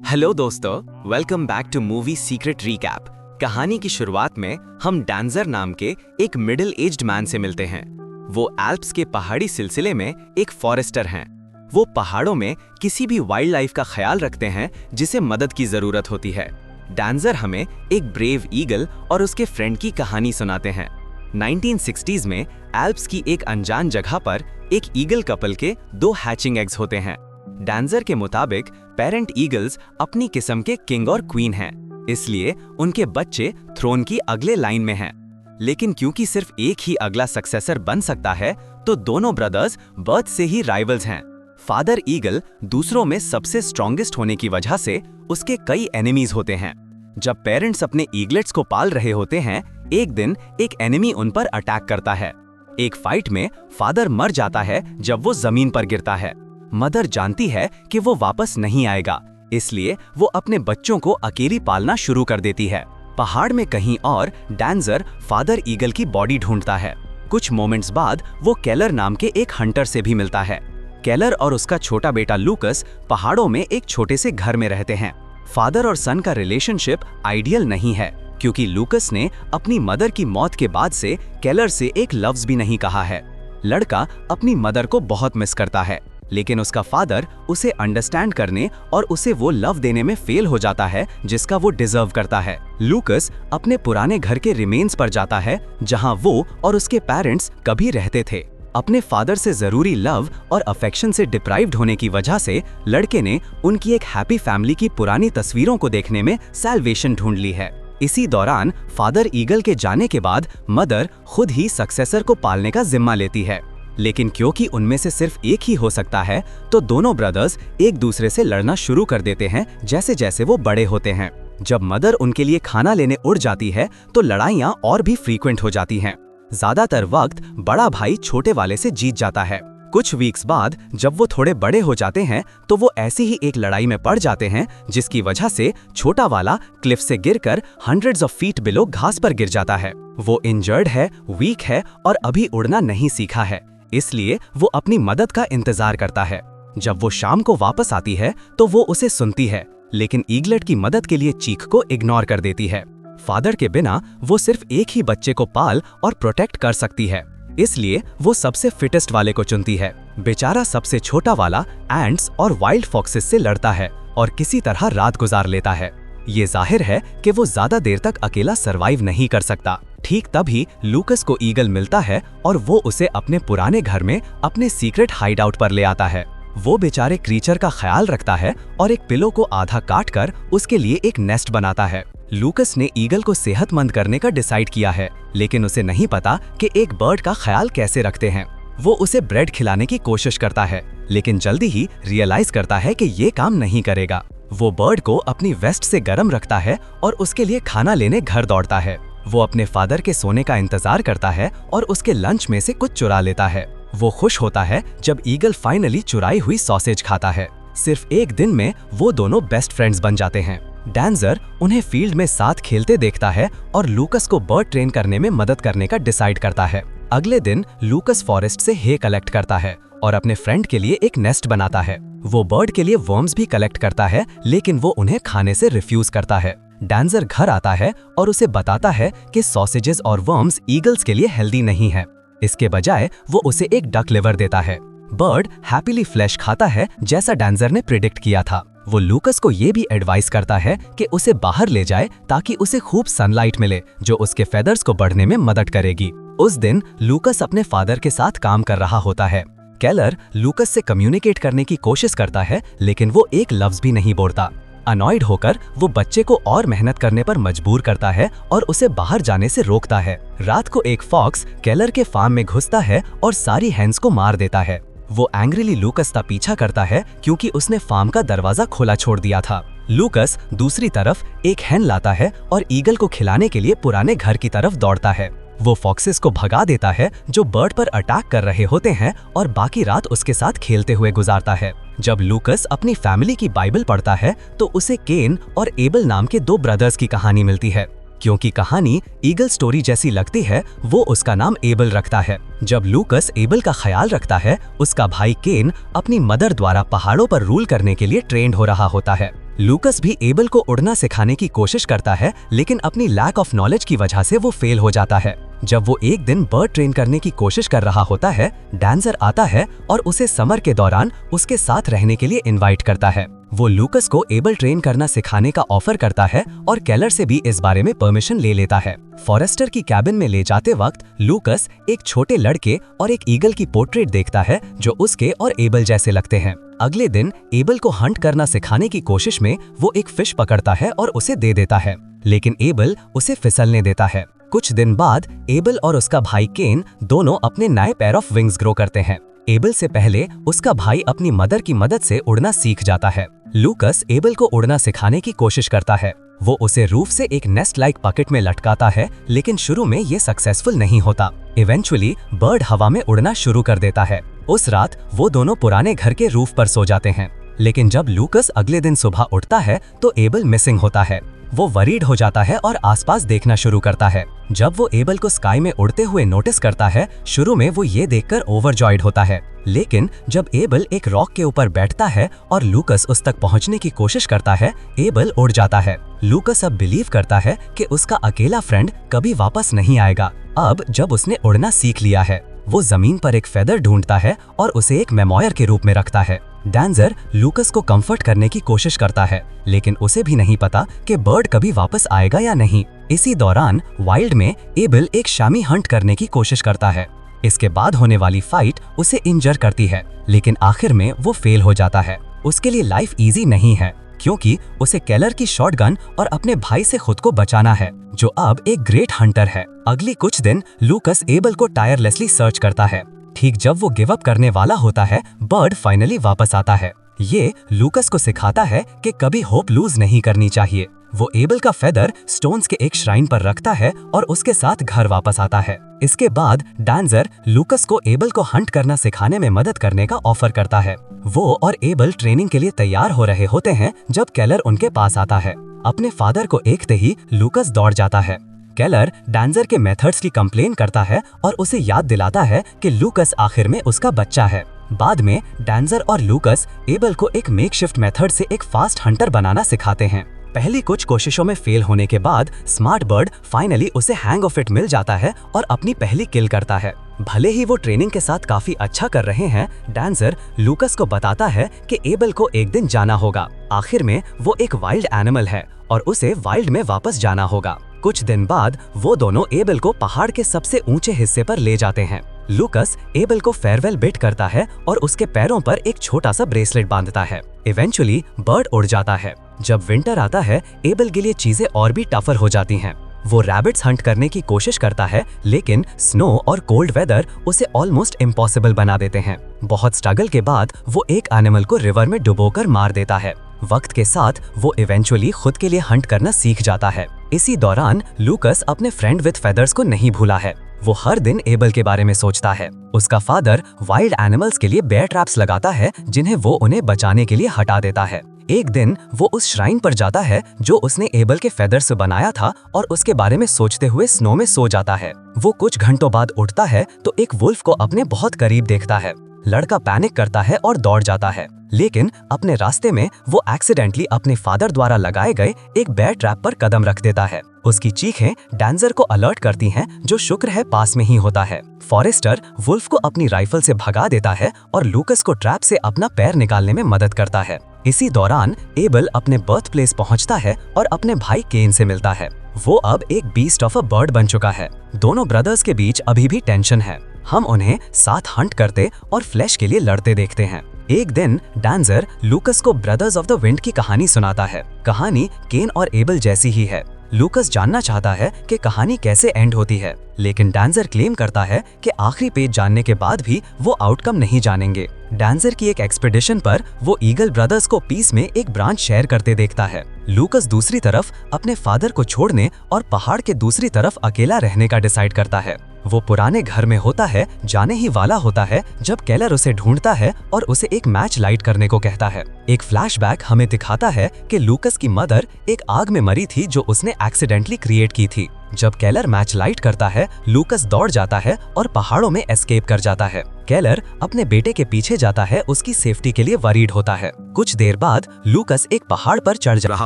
Hello दोस्तों, welcome back to movie secret recap. कहानी की शुरुआत में हम डांजर नाम के एक मिडिल एज्ड मैन से मिलते हैं। वो एल्प्स के पहाड़ी सिलसिले में एक फॉरेस्टर हैं। वो पहाड़ों में किसी भी वाइल्ड लाइफ का ख्याल रखते हैं जिसे मदद की जरूरत होती है। डांजर हमें एक ब्रेव ईगल और उसके फ्रेंड की कहानी सुनाते हैं। 1960s में एल्प्स की एक अनजान जगह पर एक ईगल कपल के 2 हैचिंग एग्स होते हैं। डांजर के मुताबिक पेरेंट ईगल्स अपनी किस्म के किंग और क्वीन हैं, इसलिए उनके बच्चे थ्रोन की अगले लाइन में हैं। लेकिन क्योंकि सिर्फ एक ही अगला सक्सेसर बन सकता है, तो दोनों ब्रदर्स बर्थ से ही राइवल्स हैं। फादर ईगल दूसरों में सबसे स्ट्रॉन्गेस्ट होने की वजह से उसके कई एनिमीज होते हैं। जब पेरेंट्स अपने ईगलेट्स को पाल रहे होते हैं, एक दिन एक एनिमी उन पर अटैक करता है। एक फाइट में फादर मर जाता है जब वो जमीन पर गिरता है। मदर जानती है कि वो वापस नहीं आएगा, इसलिए वो अपने बच्चों को अकेली पालना शुरू कर देती है। पहाड़ में कहीं और डांजर फादर ईगल की बॉडी ढूंढता है। कुछ मोमेंट्स बाद वो केलर नाम के एक हंटर से भी मिलता है। केलर और उसका छोटा बेटा लूकस पहाड़ों में एक छोटे से घर में रहते हैं। फादर और सन का रिलेशनशिप आइडियल नहीं है, क्योंकि लूकस ने अपनी मदर की मौत के बाद से केलर से एक लफ्ज भी नहीं कहा है। लड़का अपनी मदर को बहुत मिस करता है, लेकिन उसका फादर उसे अंडरस्टैंड करने और उसे वो लव देने में फेल हो जाता है जिसका वो डिजर्व करता है। लूकस अपने पुराने घर के रिमेन्स पर जाता है, जहां वो और उसके पेरेंट्स कभी रहते थे। अपने फादर से जरूरी लव और अफेक्शन से डिप्राइव्ड होने की वजह से लड़के ने उनकी एक हैप्पी फैमिली की पुरानी तस्वीरों को देखने में सैल्वेशन ढूंढ ली है। इसी दौरान फादर ईगल के जाने के बाद मदर खुद ही सक्सेसर को पालने का जिम्मा लेती है। लेकिन क्योंकि उनमें से सिर्फ एक ही हो सकता है, तो दोनों ब्रदर्स एक दूसरे से लड़ना शुरू कर देते हैं जैसे जैसे वो बड़े होते हैं। जब मदर उनके लिए खाना लेने उड़ जाती है, तो लड़ाइयाँ और भी फ्रीक्वेंट हो जाती हैं। ज्यादातर वक्त बड़ा भाई छोटे वाले से जीत जाता है। कुछ वीक्स बाद जब वो थोड़े बड़े हो जाते हैं, तो वो ऐसी ही एक लड़ाई में पड़ जाते हैं, जिसकी वजह से छोटा वाला क्लिफ से गिरकर हंड्रेड्स ऑफ फीट बिलो घास पर गिर जाता है। वो इंजर्ड है, वीक है और अभी उड़ना नहीं सीखा है, इसलिए वो अपनी मदद का इंतजार करता है। जब वो शाम को वापस आती है, तो वो उसे सुनती है, लेकिन ईगलेट की मदद के लिए चीख को इग्नोर कर देती है। फादर के बिना वो सिर्फ एक ही बच्चे को पाल और प्रोटेक्ट कर सकती है, इसलिए वो सबसे फिटेस्ट वाले को चुनती है। बेचारा सबसे छोटा वाला एंट्स और वाइल्ड फॉक्सेस से लड़ता है और किसी तरह रात गुजार लेता है। ये जाहिर है कि वो ज्यादा देर तक अकेला सरवाइव नहीं कर सकता। ठीक तभी लूकस को ईगल मिलता है और वो उसे अपने पुराने घर में अपने सीक्रेट हाइड आउट पर ले आता है। वो बेचारे क्रीचर का ख्याल रखता है और एक पिलो को आधा काटकर उसके लिए एक नेस्ट बनाता है। लूकस ने ईगल को सेहतमंद करने का डिसाइड किया है, लेकिन उसे नहीं पता कि एक बर्ड का ख्याल कैसे रखते हैं। वो उसे ब्रेड खिलाने की कोशिश करता है, लेकिन जल्दी ही रियलाइज करता है कि ये काम नहीं करेगा। वो बर्ड को अपनी वेस्ट से गर्म रखता है और उसके लिए खाना लेने घर दौड़ता है। वो अपने फादर के सोने का इंतजार करता है और उसके लंच में से कुछ चुरा लेता है। वो खुश होता है जब ईगल फाइनली चुराई हुई सॉसेज खाता है। सिर्फ एक दिन में वो दोनों बेस्ट फ्रेंड्स बन जाते हैं। डांजर उन्हें फील्ड में साथ खेलते देखता है और लूकस को बर्ड ट्रेन करने में मदद करने का डिसाइड करता है। अगले दिन लूकस फॉरेस्ट से हे कलेक्ट करता है और अपने फ्रेंड के लिए एक नेस्ट बनाता है। वो बर्ड के लिए वर्म्स भी कलेक्ट करता है, लेकिन वो उन्हें खाने से रिफ्यूज करता है। डांजर घर आता है और उसे बताता है कि सॉसेजेस और वर्म्स ईगल्स के लिए हेल्दी नहीं है। इसके बजाय वो उसे एक डक लिवर देता है। बर्ड हैप्पीली फ्लैश खाता है, जैसा डांजर ने प्रिडिक्ट किया था। वो लूकस को ये भी एडवाइस करता है कि उसे बाहर ले जाए ताकि उसे खूब सनलाइट मिले, जो उसके फेदर्स को बढ़ने में मदद करेगी। उस दिन लूकस अपने फादर के साथ काम कर रहा होता है। केलर लूकस से कम्युनिकेट करने की कोशिश करता है, लेकिन वो एक लफ्ज भी नहीं बोलता। अनॉयड होकर वो बच्चे को और मेहनत करने पर मजबूर करता है और उसे बाहर जाने से रोकता है। रात को एक फॉक्स केलर के फार्म में घुसता है और सारी हेन्स को मार देता है। वो एंग्रीली लूकस का पीछा करता है, क्योंकि उसने फार्म का दरवाजा खुला छोड़ दिया था। लूकस दूसरी तरफ एक हेन लाता है और ईगल को खिलाने के लिए पुराने घर की तरफ दौड़ता है। वो फॉक्सेस को भगा देता है जो बर्ड पर अटैक कर रहे होते हैं, और बाकी रात उसके साथ खेलते हुए गुजारता है। जब लूकस अपनी फैमिली की बाइबल पढ़ता है, तो उसे केन और एबल नाम के 2 ब्रदर्स की कहानी मिलती है। क्योंकि कहानी ईगल स्टोरी जैसी लगती है, वो उसका नाम एबल रखता है। जब लूकस एबल का ख्याल रखता है, उसका भाई केन अपनी मदर द्वारा पहाड़ों पर रूल करने के लिए ट्रेंड हो रहा होता है। लूकस भी एबल को उड़ना सिखाने की कोशिश करता है, लेकिन अपनी लैक ऑफ नॉलेज की वजह से वो फेल हो जाता है। जब वो एक दिन बर्ड ट्रेन करने की कोशिश कर रहा होता है, डांजर आता है और उसे समर के दौरान उसके साथ रहने के लिए इनवाइट करता है। वो लूकस को एबल ट्रेन करना सिखाने का ऑफर करता है और केलर से भी इस बारे में परमिशन ले लेता है। फॉरेस्टर की कैबिन में ले जाते वक्त लूकस एक छोटे लड़के और एक ईगल की पोर्ट्रेट देखता है जो उसके और एबल जैसे लगते हैं। अगले दिन एबल को हंट करना सिखाने की कोशिश में वो एक फिश पकड़ता है और उसे दे देता है, लेकिन एबल उसे फिसलने देता है। कुछ दिन बाद एबल और उसका भाई केन दोनों अपने नए पेयर ऑफ विंग्स ग्रो करते हैं। एबल से पहले उसका भाई अपनी मदर की मदद से उड़ना सीख जाता है। लूकस एबल को उड़ना सिखाने की कोशिश करता है। वो उसे रूफ से एक नेस्ट लाइक पॉकेट में लटकाता है, लेकिन शुरू में ये सक्सेसफुल नहीं होता। इवेंचुअली बर्ड हवा में उड़ना शुरू कर देता है। उस रात वो दोनों पुराने घर के रूफ पर सो जाते हैं, लेकिन जब लूकस अगले दिन सुबह उठता है तो एबल मिसिंग होता है। वो वरीड हो जाता है और आसपास देखना शुरू करता है। जब वो एबल को स्काई में उड़ते हुए नोटिस करता है, शुरू में वो ये देखकर ओवरजॉयड होता है, लेकिन जब एबल एक रॉक के ऊपर बैठता है और लूकस उस तक पहुंचने की कोशिश करता है, एबल उड़ जाता है। लूकस अब बिलीव करता है कि उसका अकेला फ्रेंड कभी वापस नहीं आएगा। अब जब उसने उड़ना सीख लिया है, वो जमीन पर एक फेदर ढूंढता है और उसे एक मेमोयर के रूप में रखता है। डांजर लूकस को कंफर्ट करने की कोशिश करता है, लेकिन उसे भी नहीं पता कि बर्ड कभी वापस आएगा या नहीं। इसी दौरान वाइल्ड में एबल एक शामी हंट करने की कोशिश करता है। इसके बाद होने वाली फाइट उसे इंजर करती है, लेकिन आखिर में वो फेल हो जाता है। उसके लिए लाइफ इजी नहीं है, क्योंकि उसे केलर की शॉटगन और अपने भाई से खुद को बचाना है, जो अब एक ग्रेट हंटर है। अगली कुछ दिन लूकस एबल को टायरलेसली सर्च करता है। ठीक जब वो गिव अप करने वाला होता है, बर्ड फाइनली वापस आता है। ये लूकस को सिखाता है कि कभी होप लूज नहीं करनी चाहिए। वो एबल का फेदर स्टोन्स के एक श्राइन पर रखता है और उसके साथ घर वापस आता है। इसके बाद डांजर लूकस को एबल को हंट करना सिखाने में मदद करने का ऑफर करता है। वो और एबल ट्रेनिंग के लिए तैयार हो रहे होते हैं जब केलर उनके पास आता है। अपने फादर को देखते ही लूकस दौड़ जाता है। केलर डांजर के मेथड्स की कंप्लेन करता है और उसे याद दिलाता है कि लूकस आखिर में उसका बच्चा है। बाद में डांजर और लूकस एबल को एक मेकशिफ्ट मेथड से एक फास्ट हंटर बनाना सिखाते हैं। पहली कुछ कोशिशों में फेल होने के बाद स्मार्ट बर्ड फाइनली उसे हैंग ऑफ इट मिल जाता है और अपनी पहली किल करता है। भले ही वो ट्रेनिंग के साथ काफी अच्छा कर रहे हैं, डांजर लूकस को बताता है कि एबल को एक दिन जाना होगा। आखिर में वो एक वाइल्ड एनिमल है और उसे वाइल्ड में वापस जाना होगा। कुछ दिन बाद वो दोनों एबल को पहाड़ के सबसे ऊंचे हिस्से पर ले जाते हैं। लूकस एबल को फेयरवेल बिड करता है और उसके पैरों पर एक छोटा सा ब्रेसलेट बांधता है। इवेंचुअली बर्ड उड़ जाता है। जब विंटर आता है, एबल के लिए चीजें और भी टफर हो जाती हैं। वो रैबिट्स हंट करने की कोशिश करता है, लेकिन स्नो और कोल्ड वेदर उसे ऑलमोस्ट इम्पॉसिबल बना देते हैं। बहुत स्ट्रगल के बाद वो एक एनिमल को रिवर में डुबोकर मार देता है। वक्त के साथ वो इवेंचुअली खुद के लिए हंट करना सीख जाता है। इसी दौरान लूकस अपने फ्रेंड विद फेदर्स को नहीं भूला है। वो हर दिन एबल के बारे में सोचता है। उसका फादर वाइल्ड एनिमल्स के लिए बेयर ट्रैप्स लगाता है, जिन्हें वो उन्हें बचाने के लिए हटा देता है। एक दिन वो उस श्राइन पर जाता है जो उसने एबल के फेदर से बनाया था और उसके बारे में सोचते हुए स्नो में सो जाता है। वो कुछ घंटों बाद उठता है तो एक वुल्फ को अपने बहुत करीब देखता है। लड़का पैनिक करता है और दौड़ जाता है, लेकिन अपने रास्ते में वो एक्सीडेंटली अपने फादर द्वारा लगाए गए एक बेयर ट्रैप पर कदम रख देता है। उसकी चीखें डांजर को अलर्ट करती हैं, जो शुक्र है पास में ही होता है। फॉरेस्टर वुल्फ को अपनी राइफल से भगा देता है और लूकस को ट्रैप से अपना पैर निकालने में मदद करता है। इसी दौरान एबल अपने बर्थ प्लेस पहुंचता है और अपने भाई केन से मिलता है। वो अब एक बीस्ट ऑफ अ बर्ड बन चुका है। दोनों ब्रदर्स के बीच अभी भी टेंशन है। हम उन्हें साथ हंट करते और फ्लैश के लिए लड़ते देखते हैं। एक दिन डांजर लूकस को ब्रदर्स ऑफ द विंड की कहानी सुनाता है। कहानी केन और एबल जैसी ही है। लूकस जानना चाहता है कि कहानी कैसे एंड होती है, लेकिन डांजर क्लेम करता है कि आखिरी पेज जानने के बाद भी वो आउटकम नहीं जानेंगे। डांजर की एक एक्सपीडिशन पर वो ईगल ब्रदर्स को पीस में एक ब्रांच शेयर करते देखता है। लूकस दूसरी तरफ अपने फादर को छोड़ने और पहाड़ के दूसरी तरफ अकेला रहने का डिसाइड करता है। वो पुराने घर में होता है, जाने ही वाला होता है जब केलर उसे ढूंढता है और उसे एक मैच लाइट करने को कहता है। एक फ्लैशबैक हमें दिखाता है कि लूकस की मदर एक आग में मरी थी जो उसने एक्सीडेंटली क्रिएट की थी। जब केलर मैच लाइट करता है, लूकस दौड़ जाता है और पहाड़ों में एस्केप कर जाता है। केलर अपने बेटे के पीछे जाता है, उसकी सेफ्टी के लिए वरीड होता है। कुछ देर बाद लूकस एक पहाड़ पर चढ़ रहा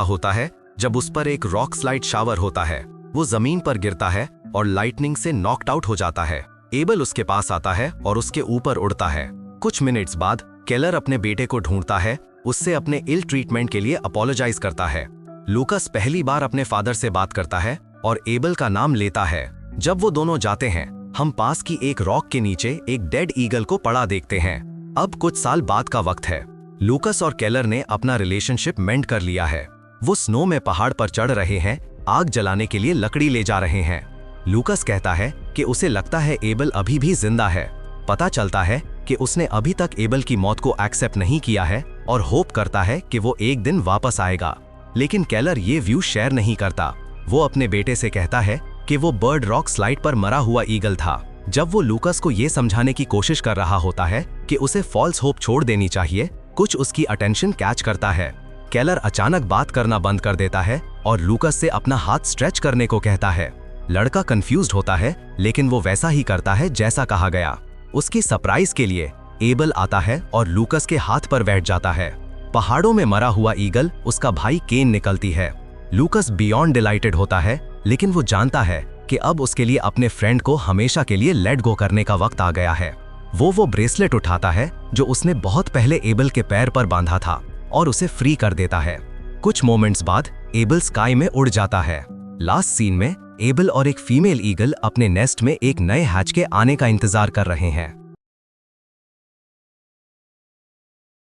होता है जब उस पर एक रॉक स्लाइड शावर होता है। वो जमीन पर गिरता है और लाइटनिंग से नॉकड आउट हो जाता है। एबल उसके पास आता है और उसके ऊपर उड़ता है। कुछ मिनट्स बाद केलर अपने बेटे को ढूंढता है, उससे अपने इल ट्रीटमेंट के लिए अपोलोजाइज करता है। लूकस पहली बार अपने फादर से बात करता है और एबल का नाम लेता है। जब वो दोनों जाते हैं, हम पास की एक रॉक के नीचे एक डेड ईगल को पड़ा देखते हैं। अब कुछ साल बाद का वक्त है। लूकस और केलर ने अपना रिलेशनशिप मेंट कर लिया है। वो स्नो में पहाड़ पर चढ़ रहे हैं, आग जलाने के लिए लकड़ी ले जा रहे हैं। लूकस कहता है कि उसे लगता है एबल अभी भी जिंदा है। पता चलता है कि उसने अभी तक एबल की मौत को एक्सेप्ट नहीं किया है और होप करता है कि वो एक दिन वापस आएगा। लेकिन केलर ये व्यू शेयर नहीं करता। वो अपने बेटे से कहता है कि वो बर्ड रॉक स्लाइड पर मरा हुआ ईगल था। जब वो लूकस को ये समझाने की कोशिश कर रहा होता है कि उसे फॉल्स होप छोड़ देनी चाहिए, कुछ उसकी अटेंशन कैच करता है। केलर अचानक बात करना बंद कर देता है और लूकस से अपना हाथ स्ट्रेच करने को कहता है। लड़का कंफ्यूज्ड होता है, लेकिन वो वैसा ही करता है जैसा कहा गया। उसकी सरप्राइज के लिए एबल आता है और लूकस के हाथ पर बैठ जाता है। पहाड़ों में मरा हुआ ईगल उसका भाई केन निकलती है। लूकस बियॉन्ड डिलाइटेड होता है, लेकिन वो जानता है कि अब उसके लिए अपने फ्रेंड को हमेशा के लिए लेट गो करने का वक्त आ गया है। वो ब्रेसलेट उठाता है जो उसने बहुत पहले एबल के पैर पर बांधा था और उसे फ्री कर देता है। कुछ मोमेंट्स बाद एबल स्काई में उड़ जाता है। लास्ट सीन में एबल और एक फीमेल ईगल अपने नेस्ट में एक नए हैच के आने का इंतजार कर रहे हैं।